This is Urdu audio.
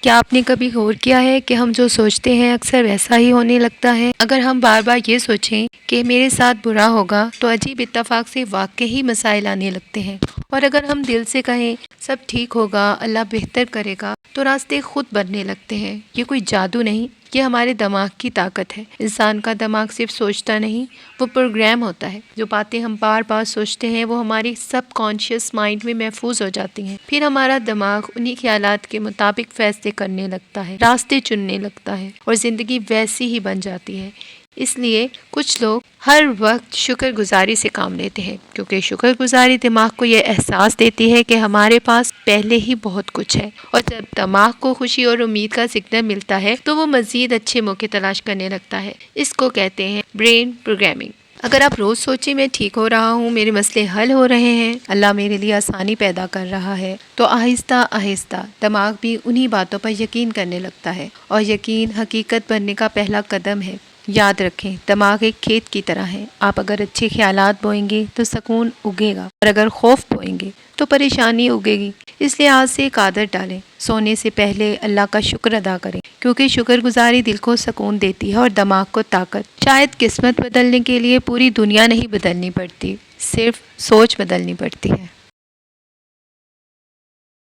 کیا آپ نے کبھی غور کیا ہے کہ ہم جو سوچتے ہیں اکثر ویسا ہی ہونے لگتا ہے؟ اگر ہم بار بار یہ سوچیں کہ میرے ساتھ برا ہوگا تو عجیب اتفاق سے واقعی مسائل آنے لگتے ہیں، اور اگر ہم دل سے کہیں سب ٹھیک ہوگا، اللہ بہتر کرے گا، تو راستے خود بننے لگتے ہیں۔ یہ کوئی جادو نہیں، یہ ہمارے دماغ کی طاقت ہے۔ انسان کا دماغ صرف سوچتا نہیں، وہ پروگرام ہوتا ہے۔ جو باتیں ہم بار بار سوچتے ہیں وہ ہماری سب کانشیس مائنڈ میں محفوظ ہو جاتی ہیں۔ پھر ہمارا دماغ انہی خیالات کے مطابق فیصلے کرنے لگتا ہے، راستے چننے لگتا ہے، اور زندگی ویسی ہی بن جاتی ہے۔ اس لیے کچھ لوگ ہر وقت شکر گزاری سے کام لیتے ہیں، کیونکہ شکر گزاری دماغ کو یہ احساس دیتی ہے کہ ہمارے پاس پہلے ہی بہت کچھ ہے، اور جب دماغ کو خوشی اور امید کا سگنل ملتا ہے تو وہ مزید اچھے موقع تلاش کرنے لگتا ہے۔ اس کو کہتے ہیں برین پروگرامنگ۔ اگر آپ روز سوچیں میں ٹھیک ہو رہا ہوں، میرے مسئلے حل ہو رہے ہیں، اللہ میرے لیے آسانی پیدا کر رہا ہے، تو آہستہ آہستہ دماغ بھی انہی باتوں پر یقین کرنے لگتا ہے، اور یقین حقیقت بننے کا پہلا قدم ہے۔ یاد رکھیں، دماغ ایک کھیت کی طرح ہے۔ آپ اگر اچھے خیالات بوئیں گے تو سکون اگے گا، اور اگر خوف بوئیں گے تو پریشانی اگے گی۔ اس لیے آج سے ایک عادت ڈالیں، سونے سے پہلے اللہ کا شکر ادا کریں، کیونکہ شکر گزاری دل کو سکون دیتی ہے اور دماغ کو طاقت۔ شاید قسمت بدلنے کے لیے پوری دنیا نہیں بدلنی پڑتی، صرف سوچ بدلنی پڑتی ہے۔